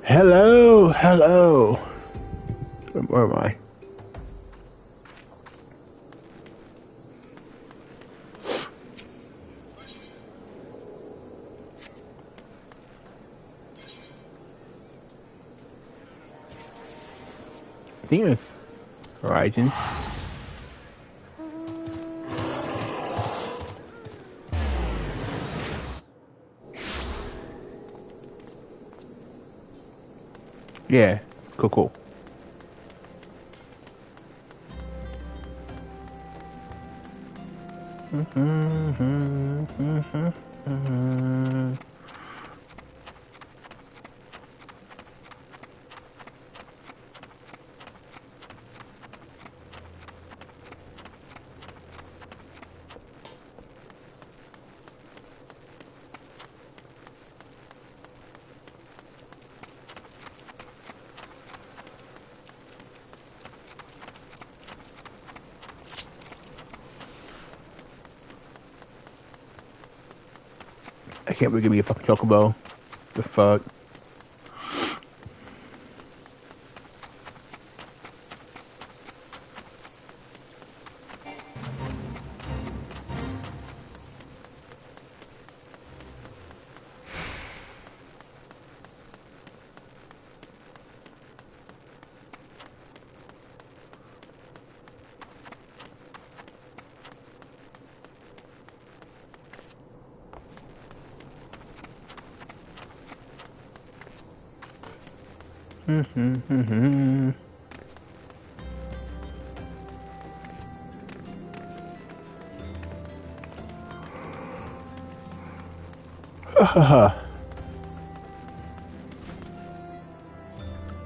Hello, hello. Where am I? I think it's Horizon. Yeah, cool, cool. I can't believe give me a fucking chocobo. The fuck?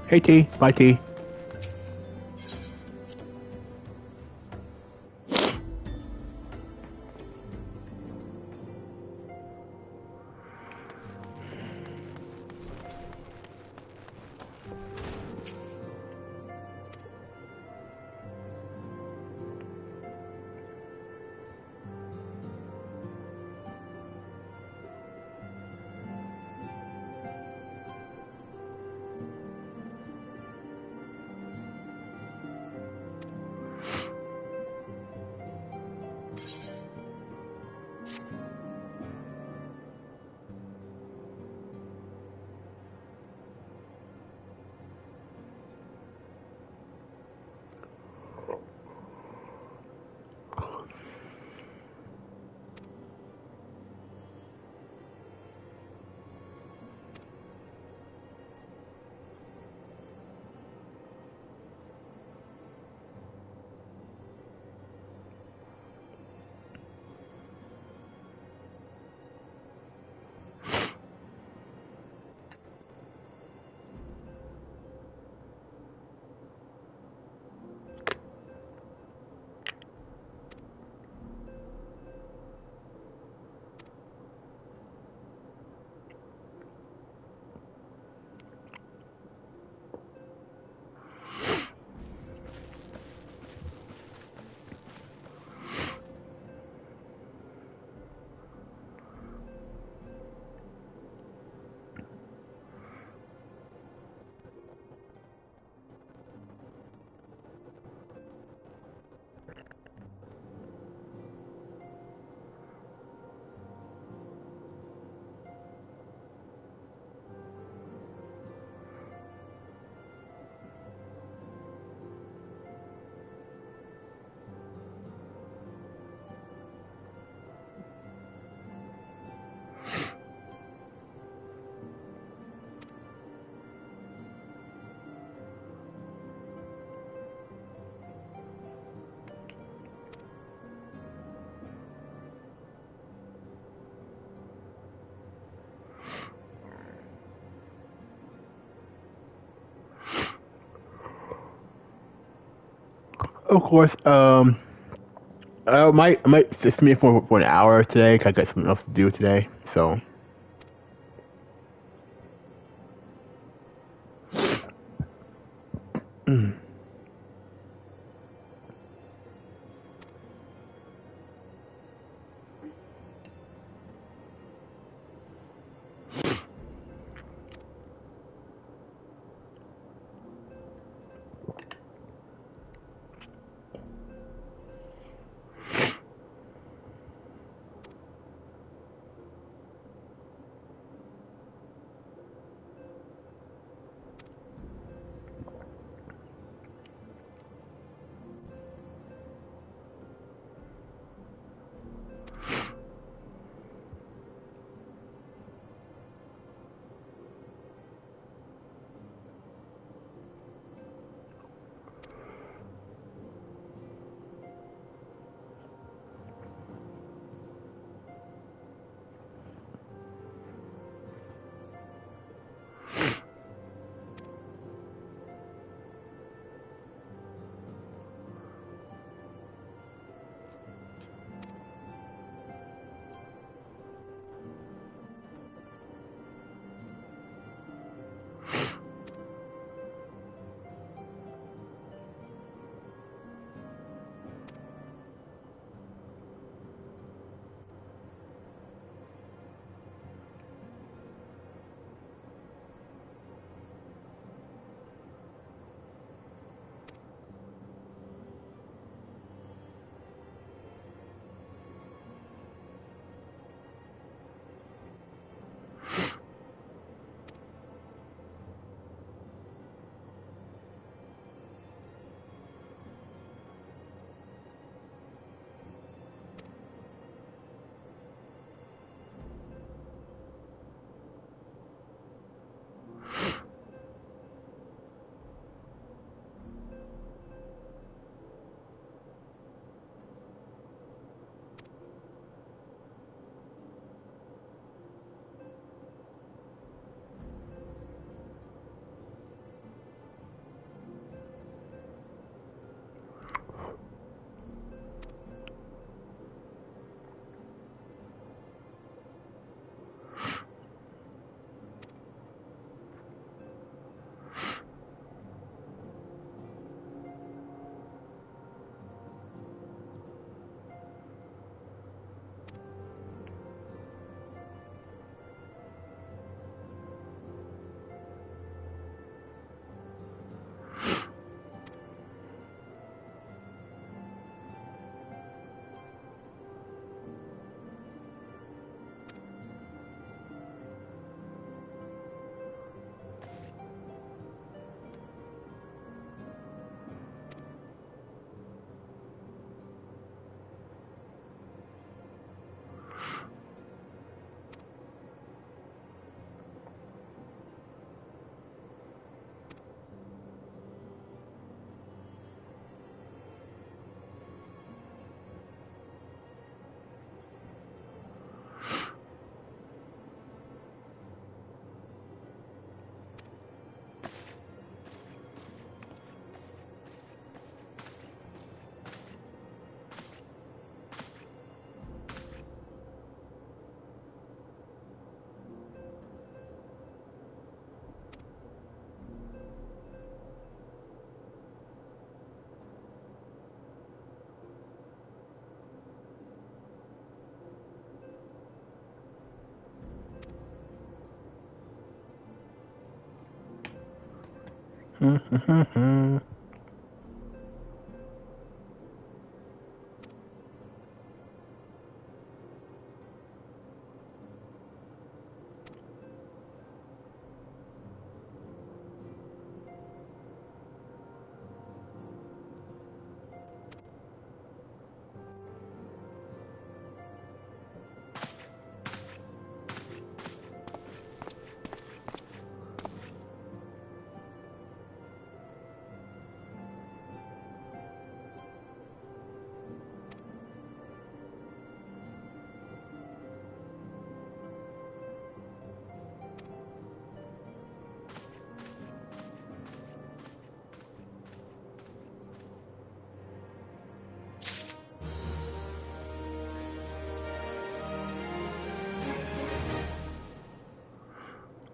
Hey T, bye T. Of course, I might sit me for an hour today 'cause I got something else to do today. So,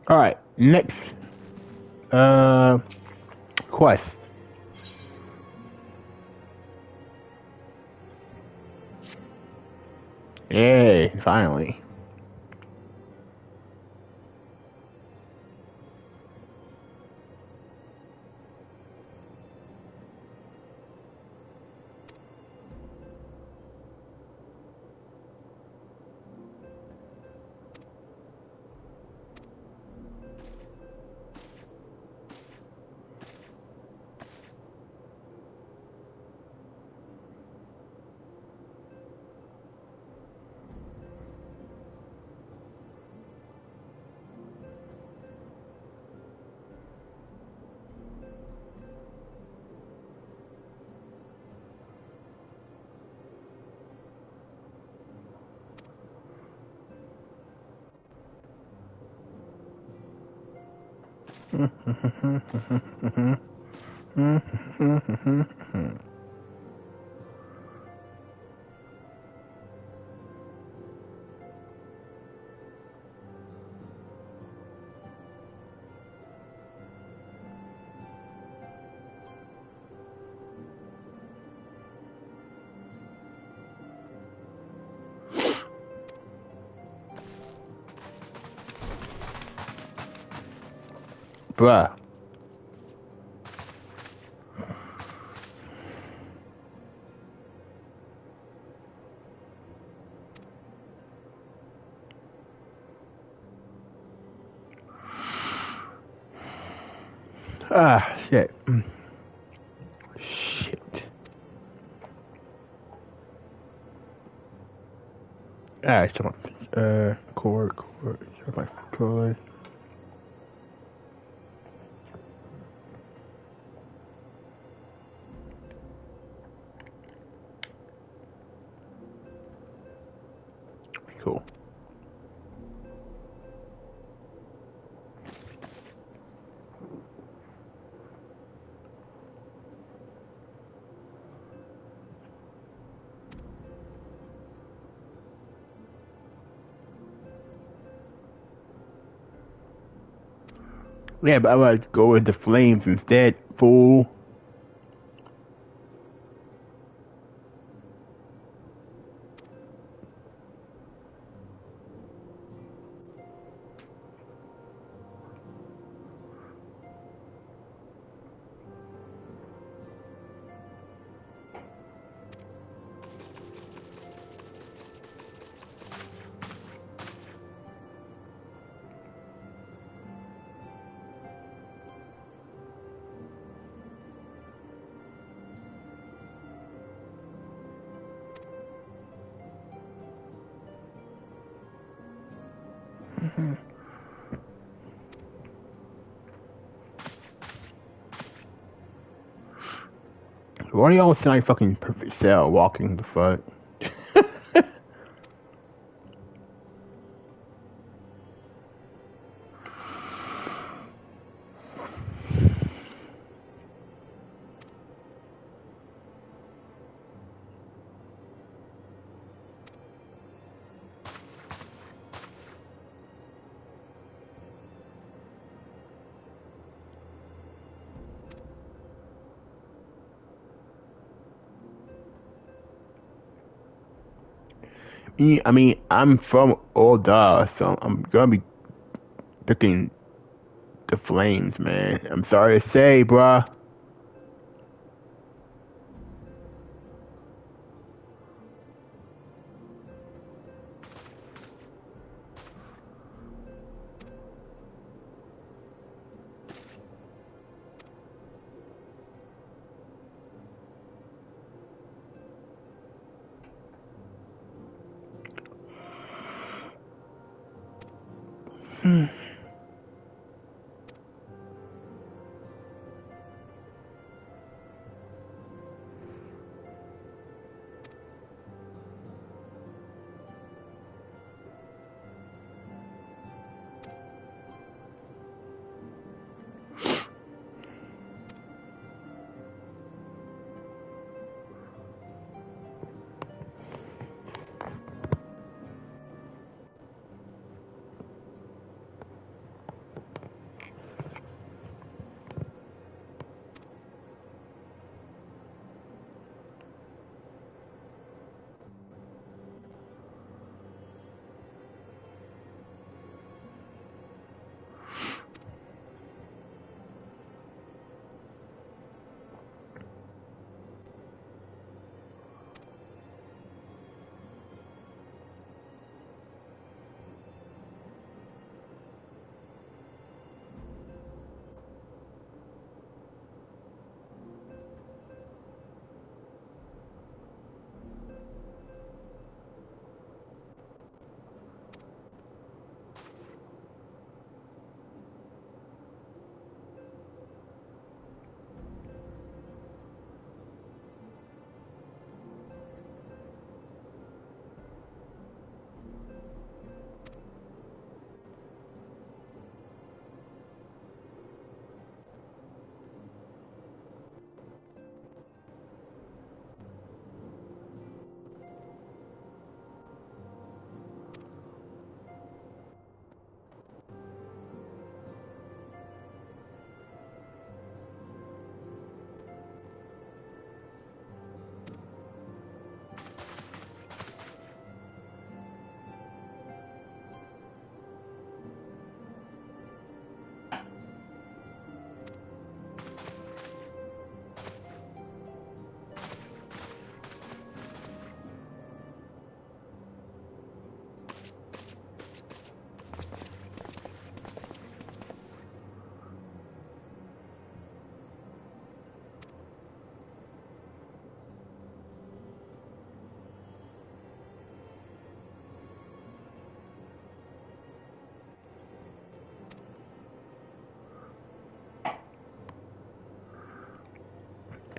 All right, next uh quest. Yay! Finally. Bruh. Ah, shit. Shit. Ah, it's my cord. It's my cord. Cool. Yeah, but I would go with the flames instead, fool. Why do y'all sound like fucking perfect cell walking the fuck? I mean, I'm from Old so I'm gonna be picking The Flames, man. I'm sorry to say, bruh.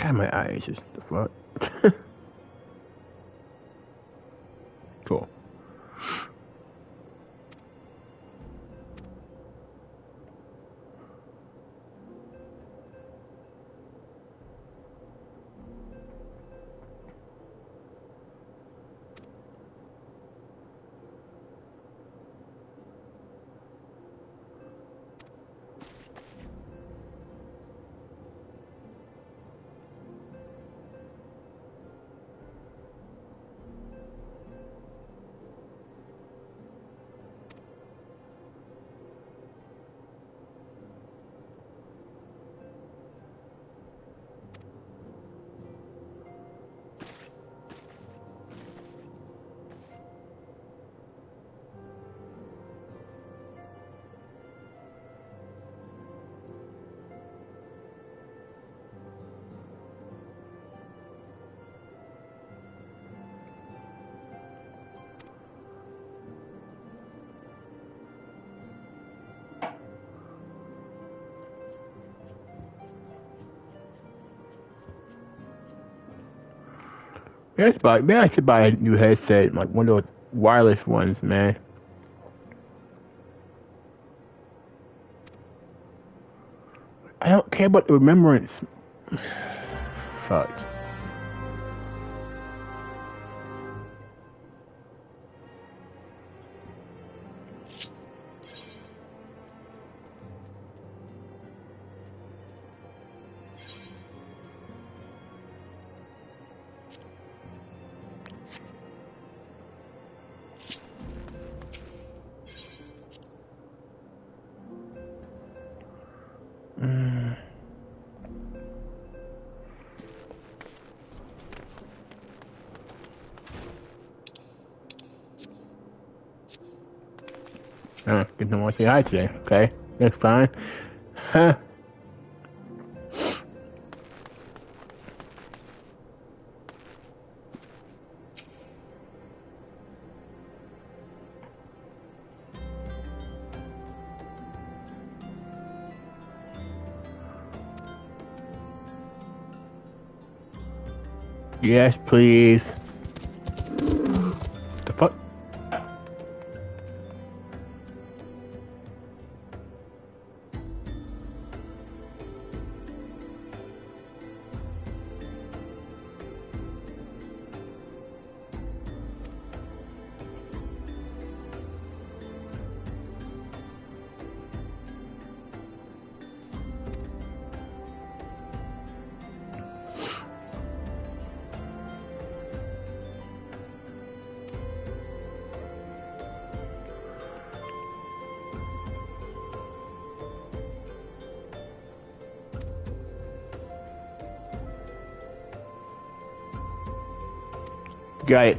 God, my eyes just the fuck. Cool. Maybe I should buy a new headset, like one of those wireless ones, man. I don't care about the remembrance. Fuck. Get no more say hi today. Okay, that's fine. Huh? Yes, please. The fuck? Got it.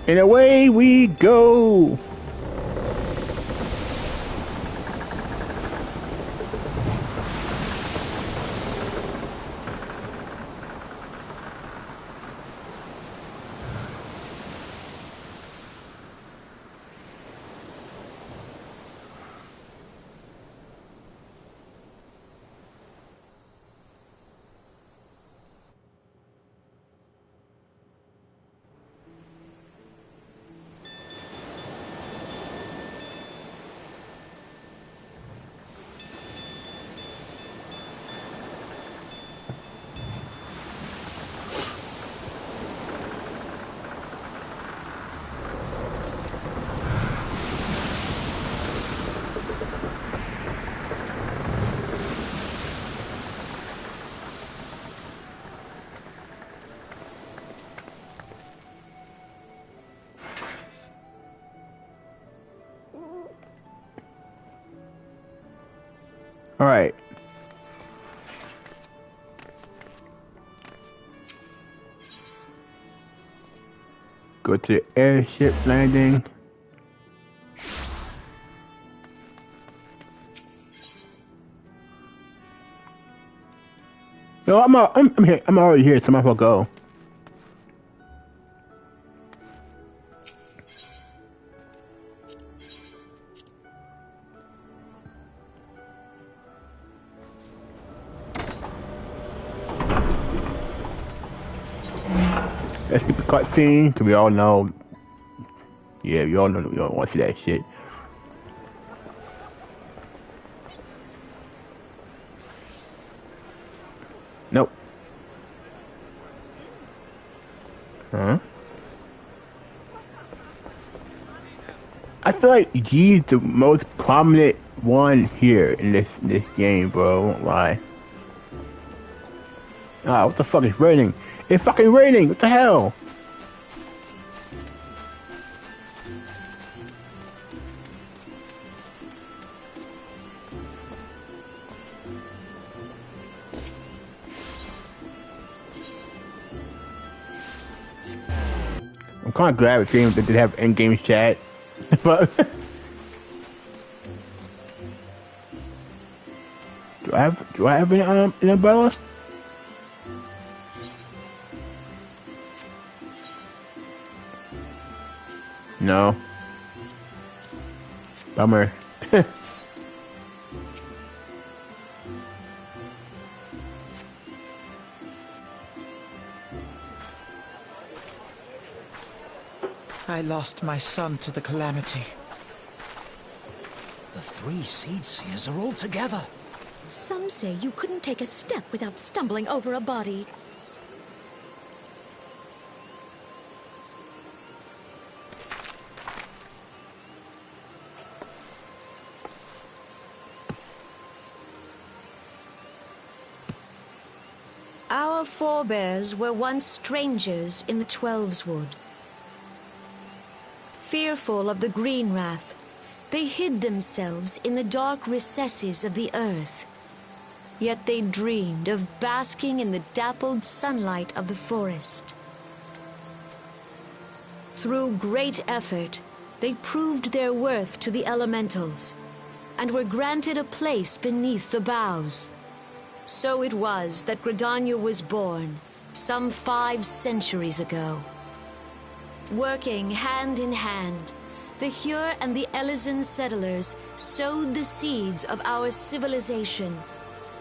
And away we go. All right. Go to the airship landing. No, I'm here. I'm already here, so I might as well go. Let's keep the cutscene, because we all know. Yeah, we all know that we don't want to see that shit. Nope. Huh? I feel like G's the most prominent one here in this game, bro. I won't lie. Ah, what the fuck is raining? It's fucking raining! What the hell? I'm kind of glad with games that did have in-game chat. But do I have an umbrella? No. Bummer. I lost my son to the calamity. The 3 seed seers are all together. Some say you couldn't take a step without stumbling over a body. Our forebears were once strangers in the Twelveswood. Fearful of the green wrath, they hid themselves in the dark recesses of the earth. Yet they dreamed of basking in the dappled sunlight of the forest. Through great effort, they proved their worth to the elementals, and were granted a place beneath the boughs. So it was that Gridania was born, some 5 centuries ago. Working hand in hand, the Hyur and the Elysian settlers sowed the seeds of our civilization,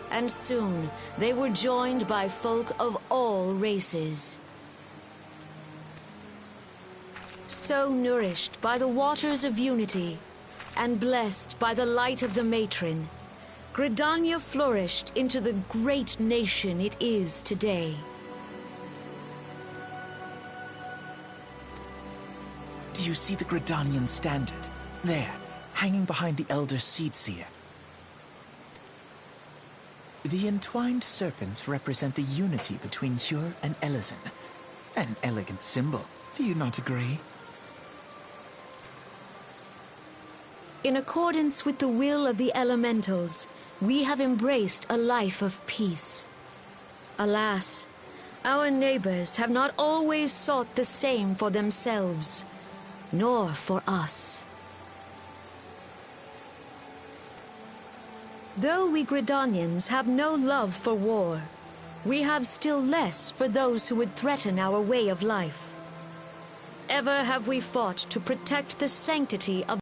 and soon they were joined by folk of all races. So nourished by the waters of unity, and blessed by the light of the matron, Gridania flourished into the great nation it is today. Do you see the Gridanian standard? There, hanging behind the Elder Seedseer. The entwined serpents represent the unity between Hyur and Elysian. An elegant symbol, do you not agree? In accordance with the will of the elementals, we have embraced a life of peace. Alas, our neighbors have not always sought the same for themselves, nor for us. Though we Gridanians have no love for war, we have still less for those who would threaten our way of life. Ever have we fought to protect the sanctity of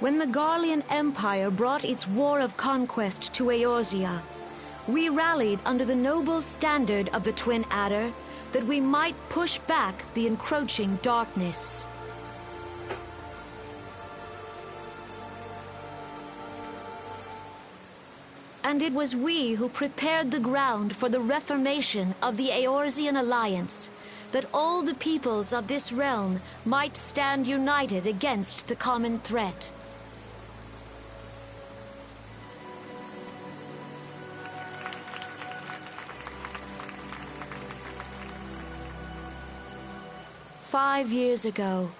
When the Garlean Empire brought its war of conquest to Eorzea, we rallied under the noble standard of the Twin Adder that we might push back the encroaching darkness. And it was we who prepared the ground for the reformation of the Eorzean Alliance, that all the peoples of this realm might stand united against the common threat. "5 years ago,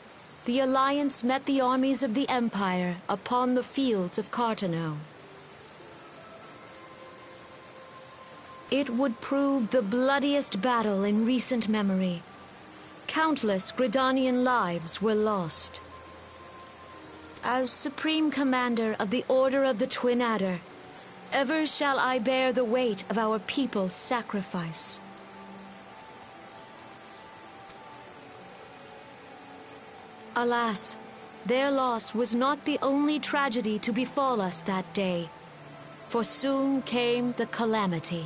the Alliance met the armies of the Empire upon the fields of Cartano. It would prove the bloodiest battle in recent memory. Countless Gridanian lives were lost. As Supreme Commander of the Order of the Twin Adder, ever shall I bear the weight of our people's sacrifice. Alas, their loss was not the only tragedy to befall us that day, for soon came the calamity.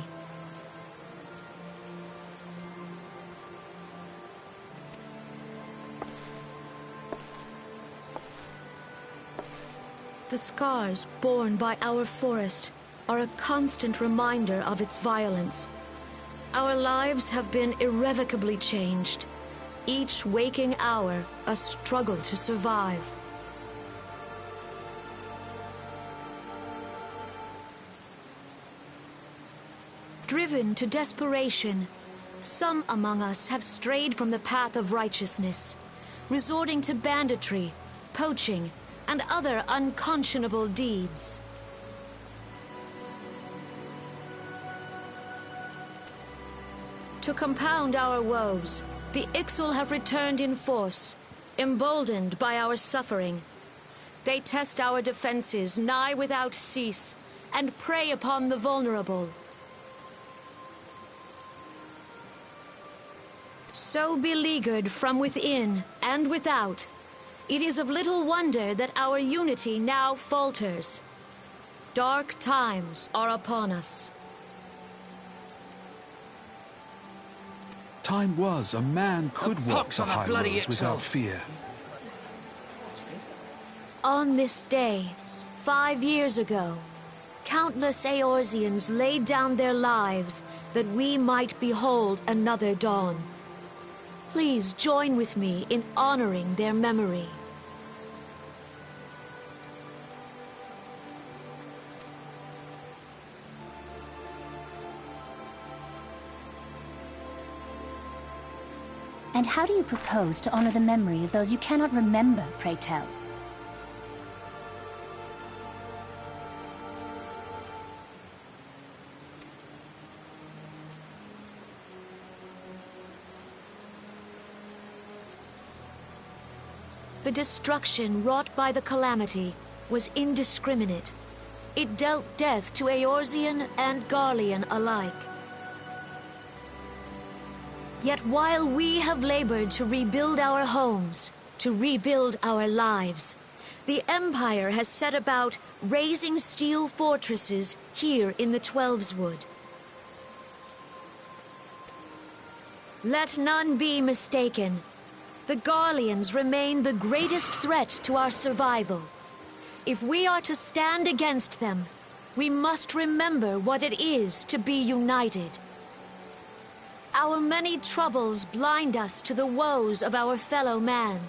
The scars borne by our forest are a constant reminder of its violence. Our lives have been irrevocably changed. Each waking hour, a struggle to survive. Driven to desperation, some among us have strayed from the path of righteousness, resorting to banditry, poaching, and other unconscionable deeds. To compound our woes, the Ixal have returned in force, emboldened by our suffering. They test our defenses nigh without cease, and prey upon the vulnerable. So beleaguered from within and without, it is of little wonder that our unity now falters. Dark times are upon us. Time was a man could walk the high roads without fear. On this day, 5 years ago, countless Eorzeans laid down their lives that we might behold another dawn. Please join with me in honoring their memory. And how do you propose to honor the memory of those you cannot remember, pray tell? The destruction wrought by the calamity was indiscriminate. It dealt death to Eorzean and Garlean alike. Yet while we have labored to rebuild our homes, to rebuild our lives, the Empire has set about raising steel fortresses here in the Twelveswood. Let none be mistaken. The Garleans remain the greatest threat to our survival. If we are to stand against them, we must remember what it is to be united. Our many troubles blind us to the woes of our fellow man.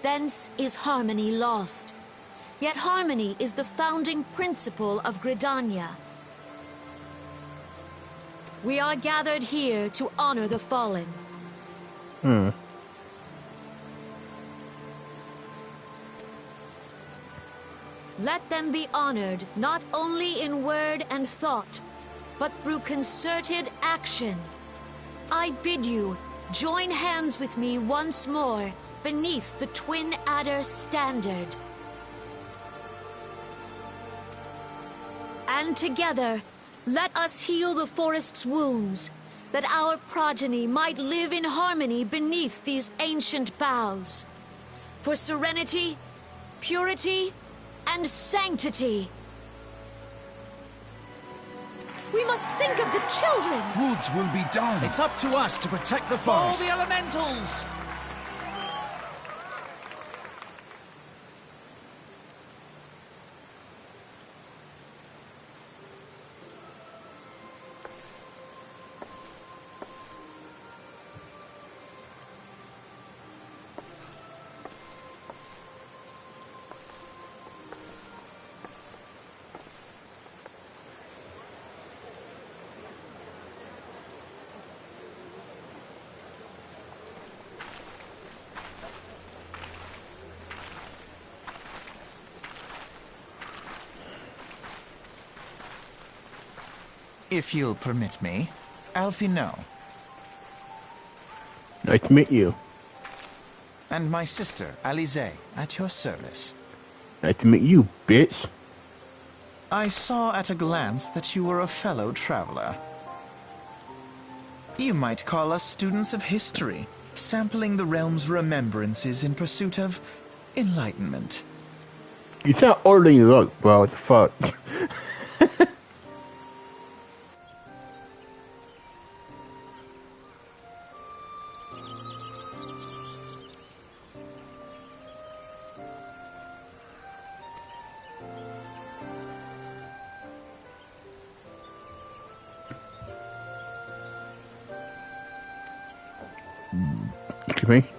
Thence is harmony lost. Yet harmony is the founding principle of Gridania. We are gathered here to honor the fallen. Let them be honored not only in word and thought, but through concerted action. I bid you, join hands with me once more beneath the Twin Adder standard. And together, let us heal the forest's wounds, that our progeny might live in harmony beneath these ancient boughs. For serenity, purity, and sanctity. We must think of the children! Woods will be done. It's up to us to protect the All forest. the elementals! If you'll permit me, Alfie No. Nice to meet you. And my sister, Alize, at your service. Nice to meet you, bitch. I saw at a glance that you were a fellow traveler. You might call us students of history, sampling the realm's remembrances in pursuit of enlightenment. You sound older than you look, bro. What the fuck? Excuse me.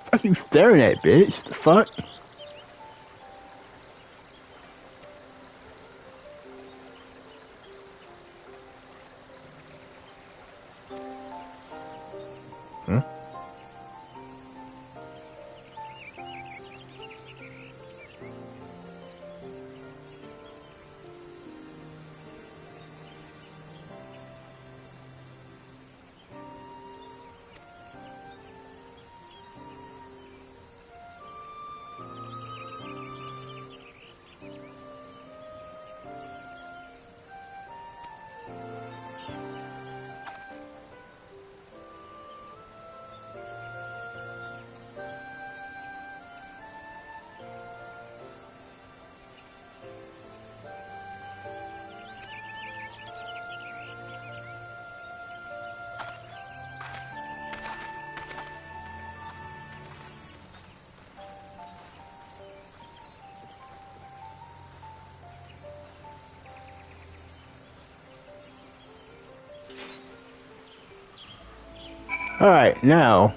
What are you staring at, bitch? The fuck? Huh? Alright, now,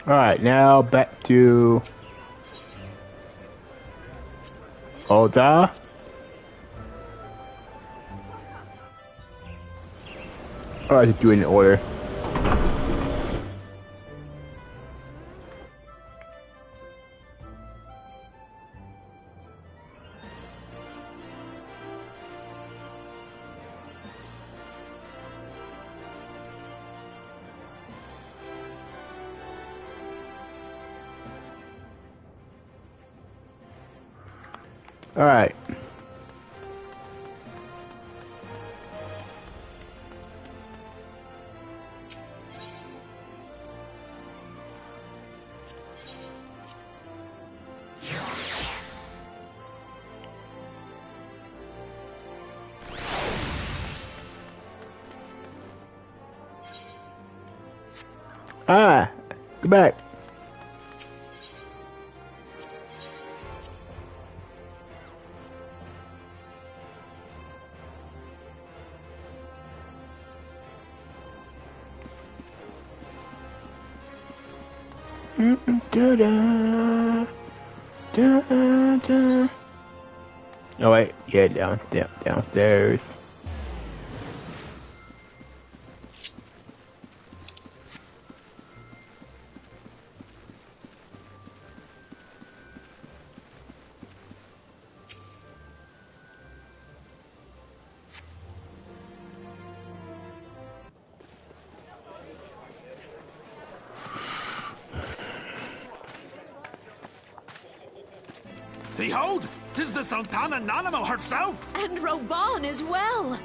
Alright, now back to Oda. Alright, just do it in order. Alright. Go back. Da-da, da-da. Oh wait, yeah, downstairs. Behold, 'tis the Sultana Nanamo herself! And Reborn as well!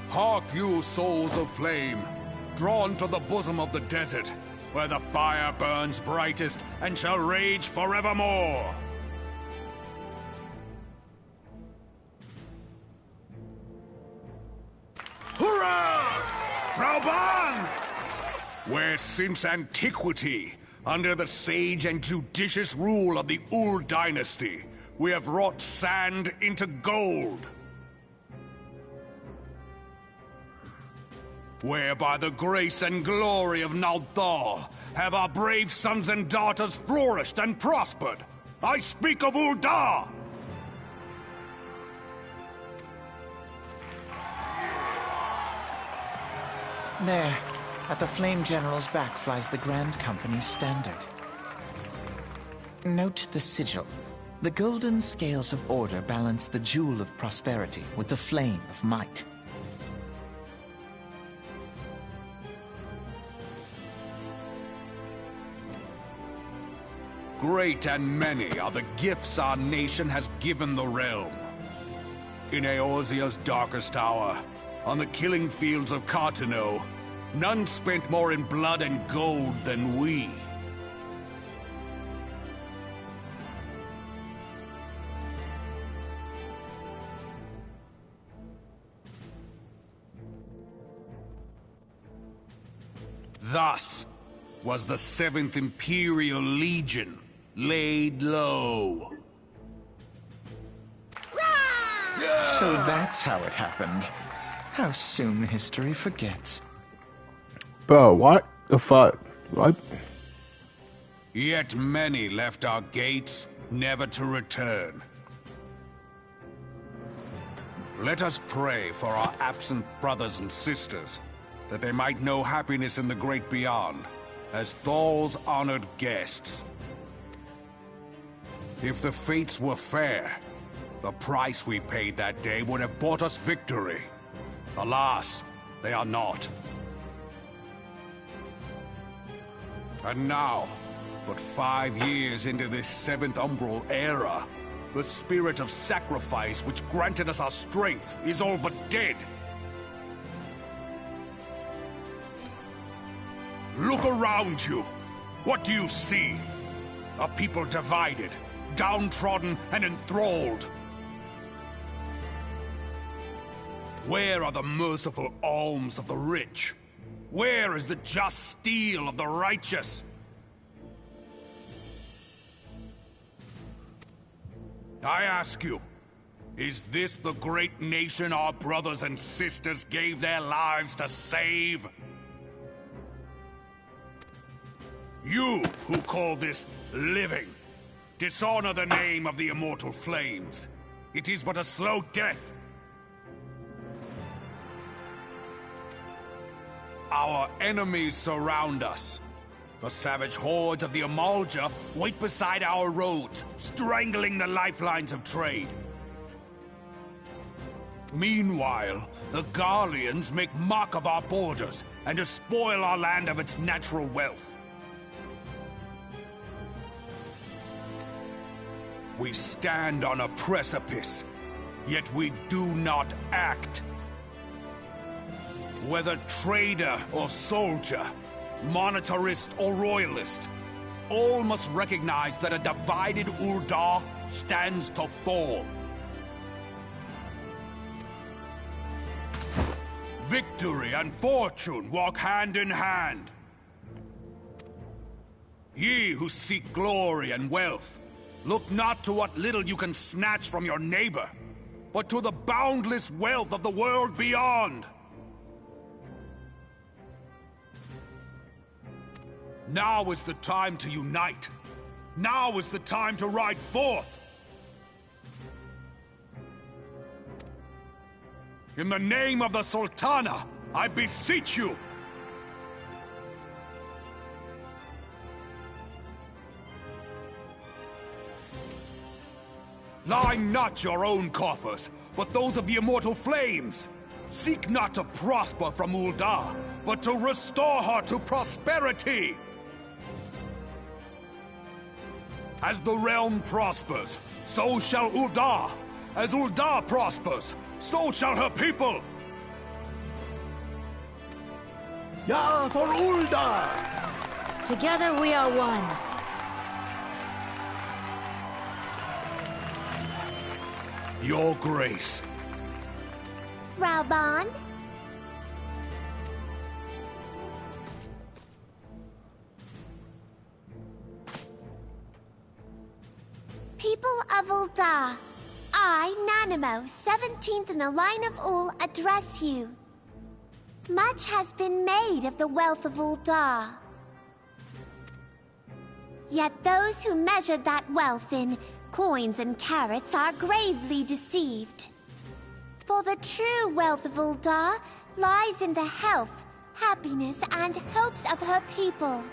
Hark you, souls of flame, drawn to the bosom of the desert, where the fire burns brightest and shall rage forevermore. Hurrah! Reborn! Where since antiquity, under the sage and judicious rule of the Ul dynasty, we have wrought sand into gold. Where by the grace and glory of Nalthal have our brave sons and daughters flourished and prospered. I speak of Ul'dah! There, at the Flame General's back flies the Grand Company's standard. Note the sigil. The golden scales of order balance the jewel of prosperity with the flame of might. Great and many are the gifts our nation has given the realm. In Eorzea's darkest hour, on the killing fields of Cartano, none spent more in blood and gold than we. Thus was the 7th Imperial Legion laid low. So that's how it happened. How soon history forgets. Bro, what the fuck? What? Yet many left our gates, never to return. Let us pray for our absent brothers and sisters, that they might know happiness in the great beyond, as Thal's honored guests. If the fates were fair, the price we paid that day would have bought us victory. Alas, they are not. And now, but 5 years into this 7th Umbral era, the spirit of sacrifice which granted us our strength is all but dead. Look around you. What do you see? A people divided, downtrodden and enthralled. Where are the merciful alms of the rich? Where is the just steel of the righteous? I ask you, Is this the great nation our brothers and sisters gave their lives to save? You who call this living, dishonor the name of the immortal flames. It is but a slow death. Our enemies surround us. The savage hordes of the Amalja wait beside our roads, strangling the lifelines of trade. Meanwhile, the Garleans make mock of our borders and despoil our land of its natural wealth. We stand on a precipice, yet we do not act. Whether trader or soldier, monetarist or royalist, all must recognize that a divided Ul'dah stands to fall. Victory and fortune walk hand in hand. Ye who seek glory and wealth, look not to what little you can snatch from your neighbor, but to the boundless wealth of the world beyond. Now is the time to unite. Now is the time to ride forth. In the name of the Sultana, I beseech you! Line not your own coffers, but those of the immortal flames. Seek not to prosper from Ul'dah, but to restore her to prosperity. As the realm prospers, so shall Ul'dah. As Ul'dah prospers, so shall her people! Ja, for Ul'dah! Together we are one. Your Grace. Reborn? People of Ul'dah, I, Nanimo, 17th in the line of Ul, address you. Much has been made of the wealth of Ul'dah. Yet those who measured that wealth in coins and carats are gravely deceived. For the true wealth of Ul'dah lies in the health, happiness, and hopes of her people.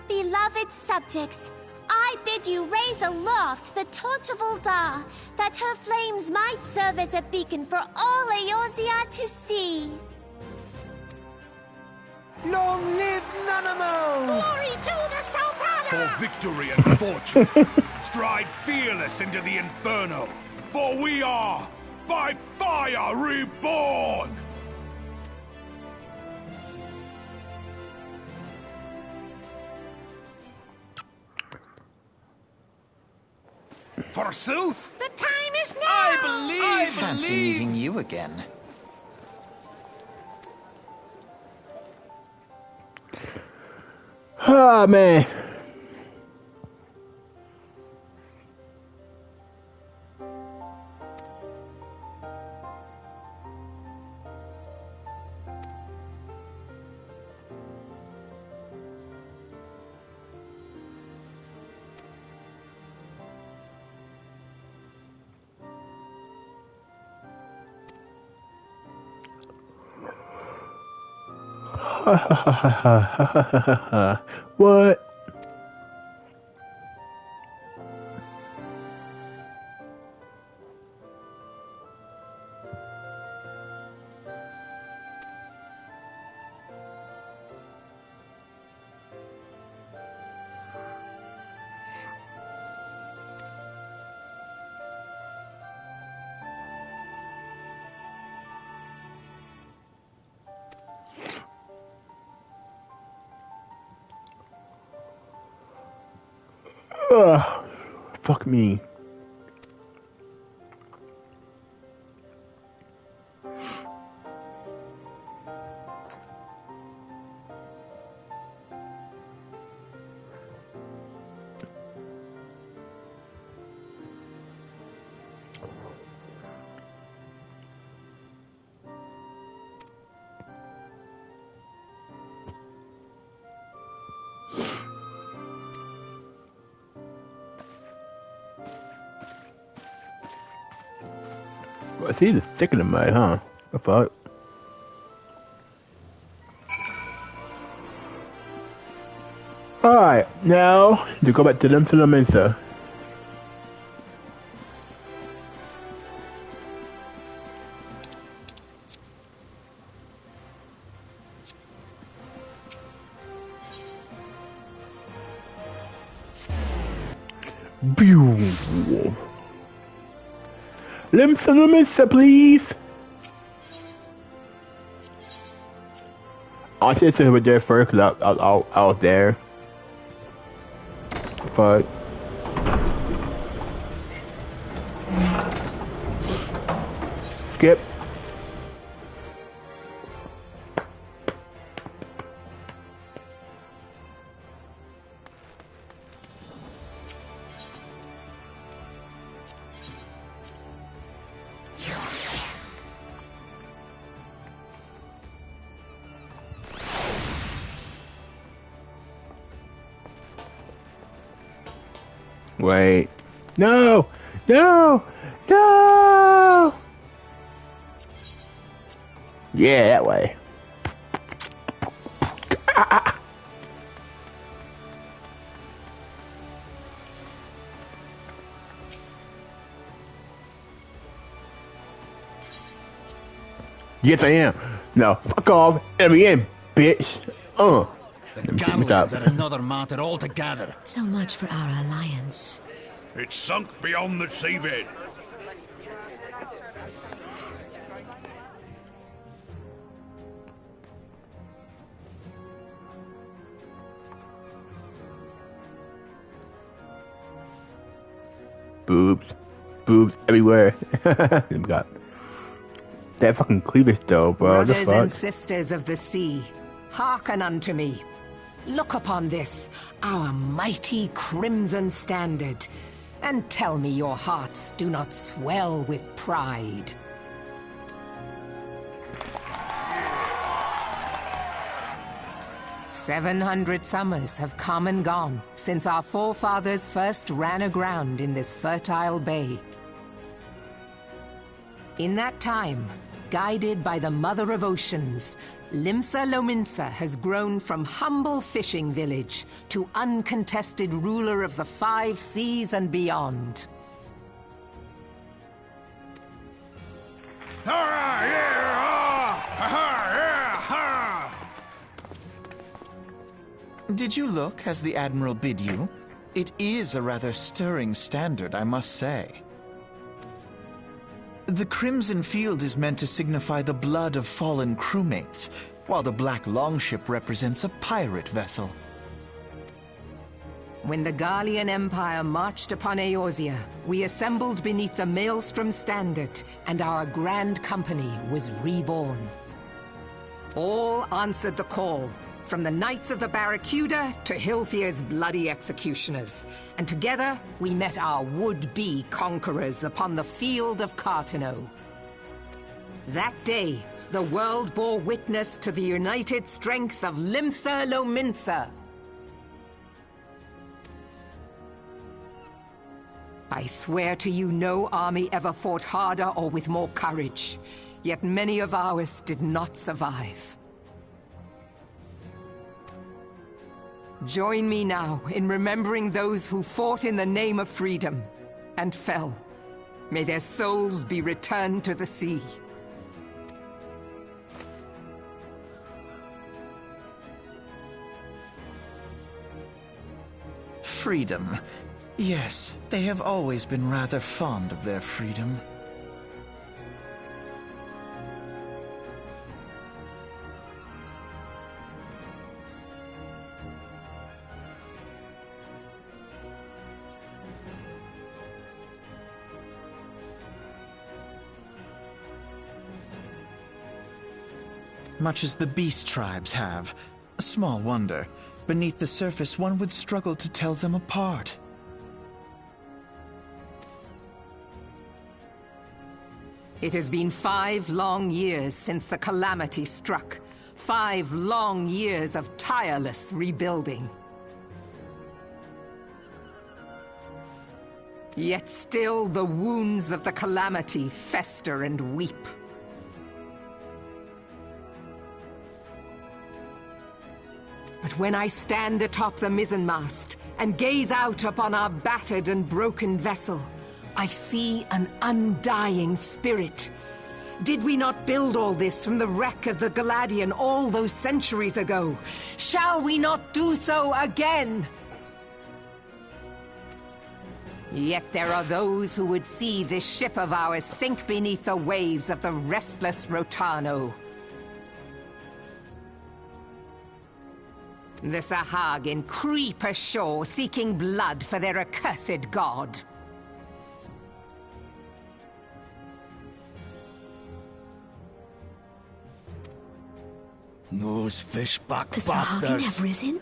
Beloved subjects, I bid you raise aloft the torch of Ul'dah, that her flames might serve as a beacon for all Eorzea to see. Long live Nanamo! Glory to the Sultana! For victory and fortune, stride fearless into the inferno, for we are, by fire, reborn! Forsooth? The time is now! I Fancy meeting you again. Oh, man. What? Ugh, fuck me. Well, see, the stick in the mud, huh? The fuck? Alright, now to go back to them to the Mensa. Mensa, please. I should say over there first because I was there. But skip. Wait. No! No! No! Yeah, that way. Yes, I am. No, fuck off. Let me in, bitch. The Gallians are another matter altogether. So much for our alliance. It's sunk beyond the seabed. Boobs. Boobs everywhere. Got that fucking cleavage though, bro. Brothers and sisters of the sea, hearken unto me. Look upon this, our mighty crimson standard, and tell me your hearts do not swell with pride. "700 summers have come and gone since our forefathers first ran aground in this fertile bay. In that time, guided by the Mother of Oceans, Limsa Lominsa has grown from humble fishing village to uncontested ruler of the 5 seas and beyond. Did you look as the Admiral bid you? It is a rather stirring standard, I must say. The crimson field is meant to signify the blood of fallen crewmates, while the black longship represents a pirate vessel. When the Gallian Empire marched upon Eorzea, we assembled beneath the Maelstrom standard, and our grand company was reborn. All answered the call, from the Knights of the Barracuda to Hilthier's bloody executioners, and together we met our would-be conquerors upon the field of Carteneau. That day, the world bore witness to the united strength of Limsa Lominsa. I swear to you no army ever fought harder or with more courage, yet many of ours did not survive. Join me now in remembering those who fought in the name of freedom and fell. May their souls be returned to the sea. Freedom. Yes, they have always been rather fond of their freedom. Much as the beast tribes have. Small wonder. Beneath the surface, one would struggle to tell them apart. It has been 5 long years since the calamity struck. 5 long years of tireless rebuilding. Yet still the wounds of the calamity fester and weep. But when I stand atop the mizzenmast and gaze out upon our battered and broken vessel, I see an undying spirit. Did we not build all this from the wreck of the Galadian all those centuries ago? Shall we not do so again? Yet there are those who would see this ship of ours sink beneath the waves of the restless Rotano. The Sahagin creep ashore seeking blood for their accursed god. Those fishback The Sahagin bastards. have risen?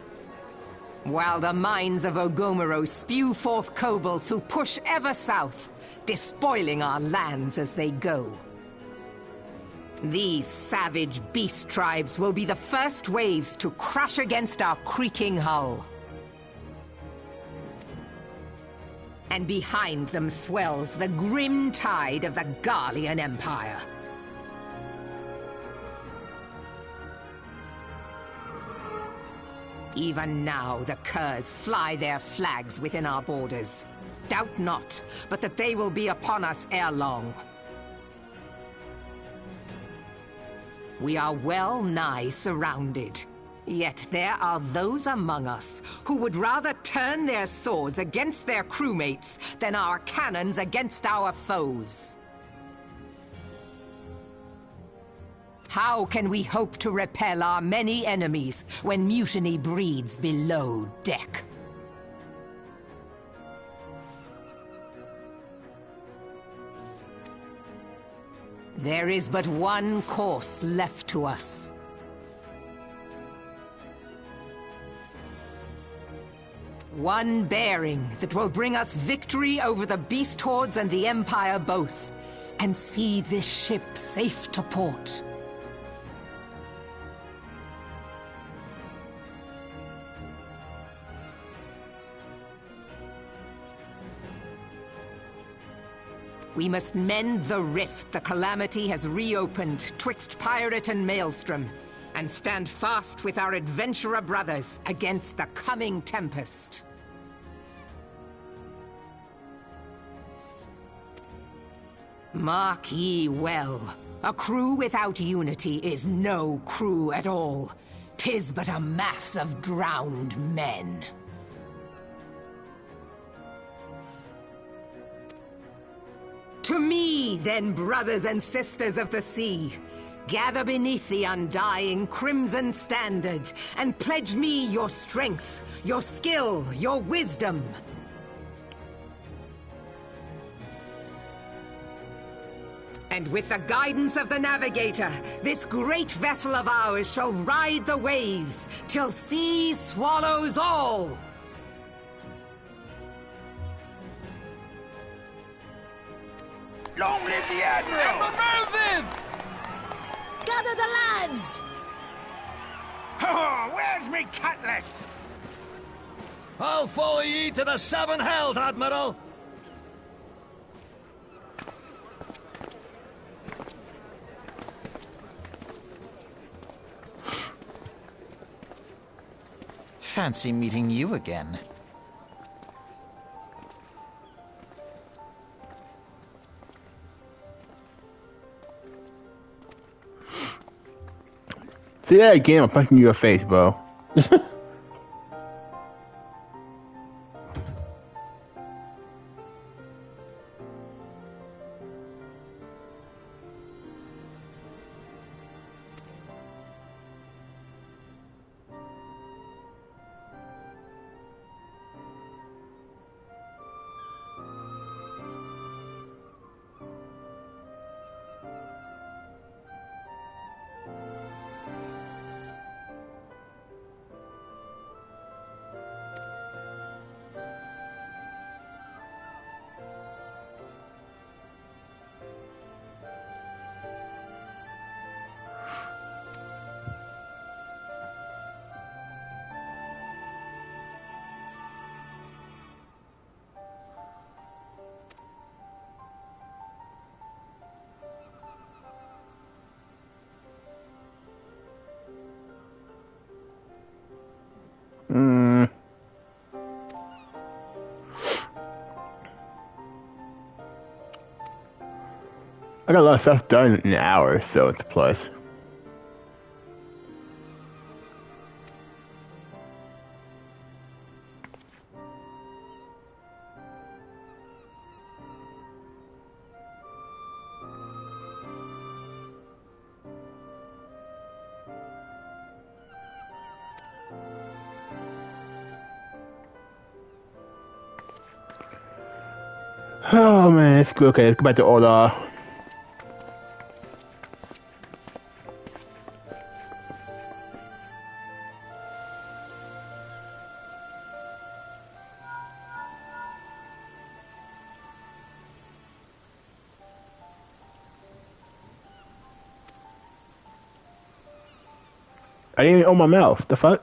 While the mines of Ogomero spew forth kobolds who push ever south, despoiling our lands as they go. These savage beast tribes will be the first waves to crash against our creaking hull. And behind them swells the grim tide of the Garlean Empire. Even now, the curs fly their flags within our borders. Doubt not, but that they will be upon us ere long. We are well nigh surrounded. Yet there are those among us who would rather turn their swords against their crewmates than our cannons against our foes. How can we hope to repel our many enemies when mutiny breeds below deck? There is but one course left to us. One bearing that will bring us victory over the beast hordes and the Empire both, and see this ship safe to port. We must mend the rift the calamity has reopened twixt pirate and maelstrom, and stand fast with our adventurer brothers against the coming tempest. Mark ye well, a crew without unity is no crew at all. 'Tis but a mass of drowned men. To me, then, brothers and sisters of the sea, gather beneath the undying crimson standard, and pledge me your strength, your skill, your wisdom. And with the guidance of the navigator, this great vessel of ours shall ride the waves, till sea swallows all! Long live the Admiral! Admiral Melvin! Gather the lads! Oh, where's me cutlass? I'll follow ye to the seven hells, Admiral! Fancy meeting you again. Say that again, I'm punching you in your face, bro. I got a lot of stuff done in an hour, so it's a plus. Oh man, it's good. Okay, let's go back to order. I didn't even open my mouth. The fuck?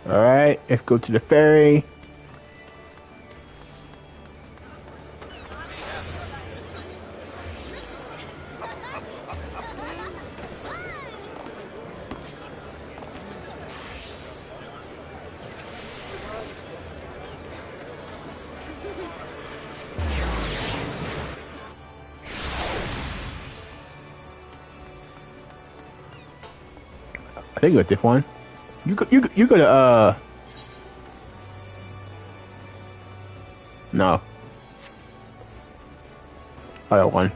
Alright, let's go to the ferry. I think it's this one. You go to no. Other one.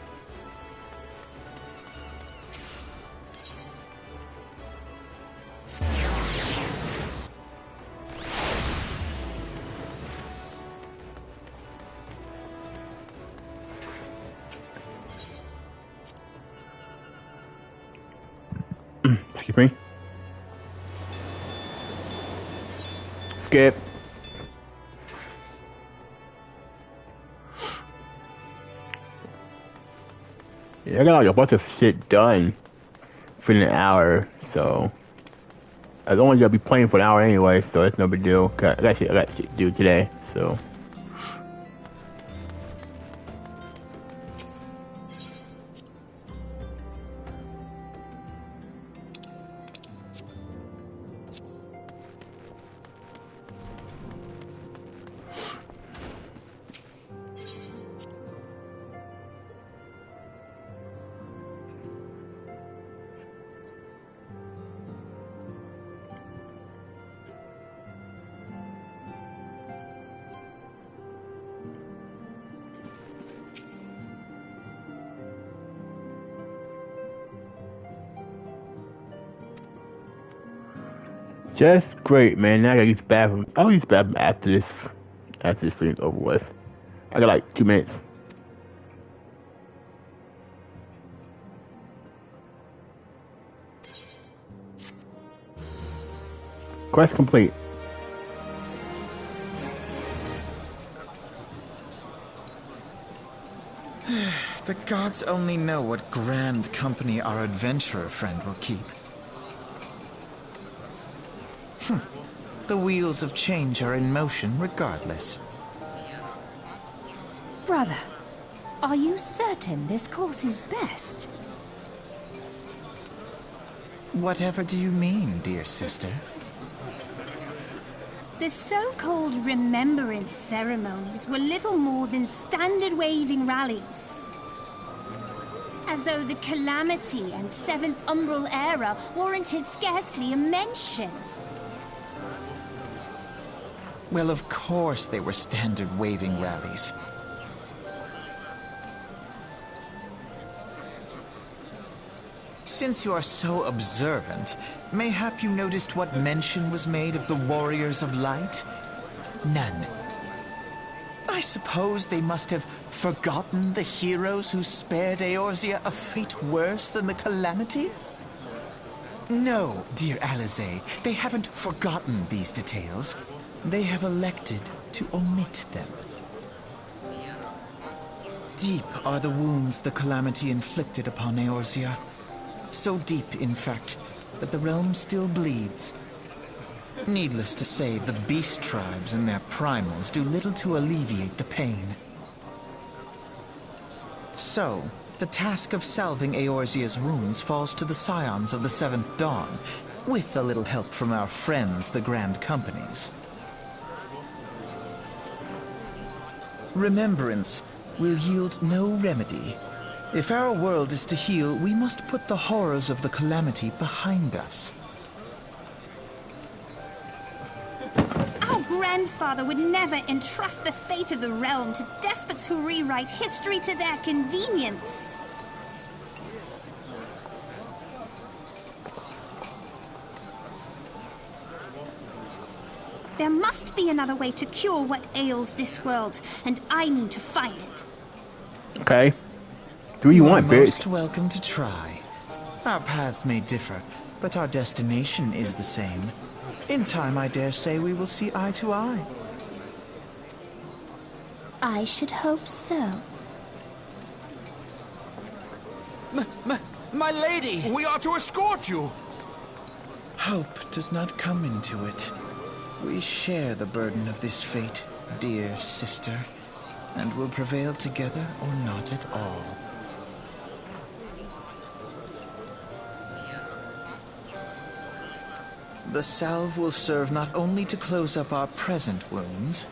Excuse me. Skip. Yeah, I got like a bunch of shit done for an hour, so as long as I'll be playing for an hour anyway, so it's no big deal. I got shit to do today, so. Just great, man. Now I gotta use the bathroom. I'll use the bathroom after this stream's over with. I got like 2 minutes. Quest complete. The gods only know what grand company our adventurer friend will keep. The wheels of change are in motion regardless. Brother, are you certain this course is best? Whatever do you mean, dear sister? The so-called remembrance ceremonies were little more than standard waving rallies. As though the Calamity and Seventh Umbral Era warranted scarcely a mention. Well, of course they were standard waving rallies. Since you are so observant, mayhap you noticed what mention was made of the Warriors of Light? None. I suppose they must have forgotten the heroes who spared Eorzea a fate worse than the Calamity? No, dear Alizé, they haven't forgotten these details. They have elected to omit them. Deep are the wounds the Calamity inflicted upon Eorzea. So deep, in fact, that the realm still bleeds. Needless to say, the beast tribes and their primals do little to alleviate the pain. So, the task of salving Eorzea's wounds falls to the scions of the Seventh Dawn, with a little help from our friends, the Grand Companies. Remembrance will yield no remedy. If our world is to heal, we must put the horrors of the calamity behind us. Our grandfather would never entrust the fate of the realm to despots who rewrite history to their convenience. There must be another way to cure what ails this world, and I need to find it. Okay. Do you want, bitch? Most welcome to try. Our paths may differ, but our destination is the same. In time, I dare say we will see eye to eye. I should hope so. My lady! We are to escort you. Hope does not come into it. We share the burden of this fate, dear sister, and will prevail together or not at all. The salve will serve not only to close up our present wounds,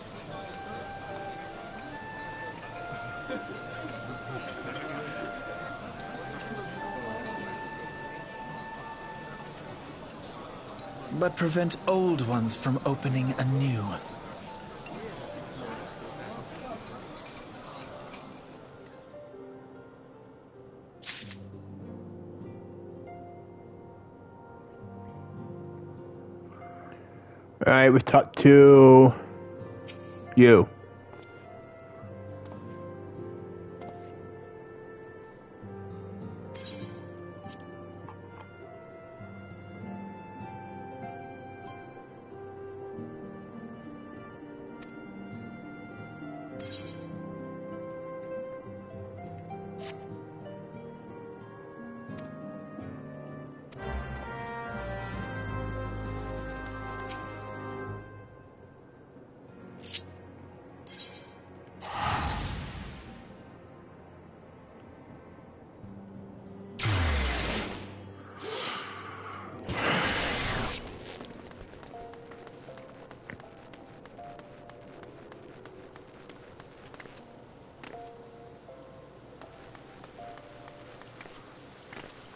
but prevent old ones from opening anew. Alright, let's talk to you.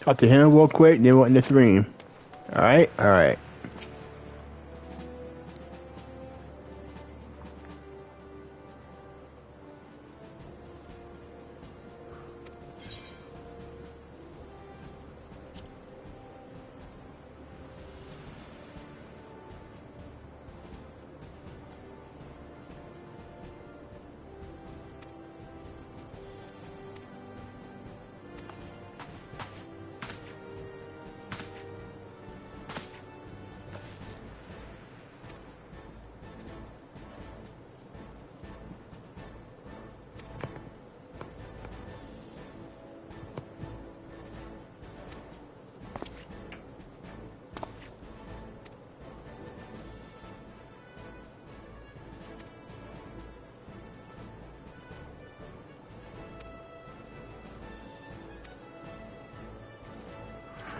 Talk to him real quick, then we're in the stream. Alright? Alright.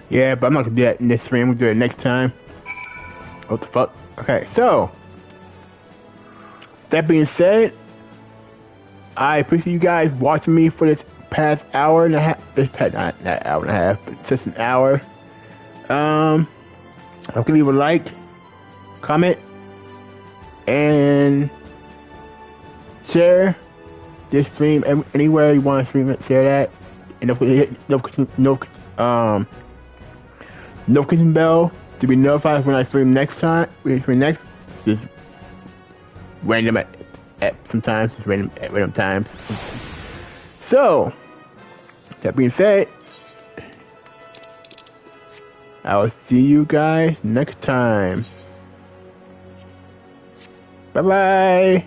Yeah, but I'm not gonna do that in this stream. We'll do it next time. What the fuck? Okay, so that being said, I appreciate you guys watching me for this past hour and a half. This past not hour and a half, but just an hour. I'm gonna leave a like, comment, and share this stream anywhere you want to stream it. Share that, and notification bell to be notified when I stream next time. Just random at sometimes, just random at random times. So that being said, I will see you guys next time. Bye bye.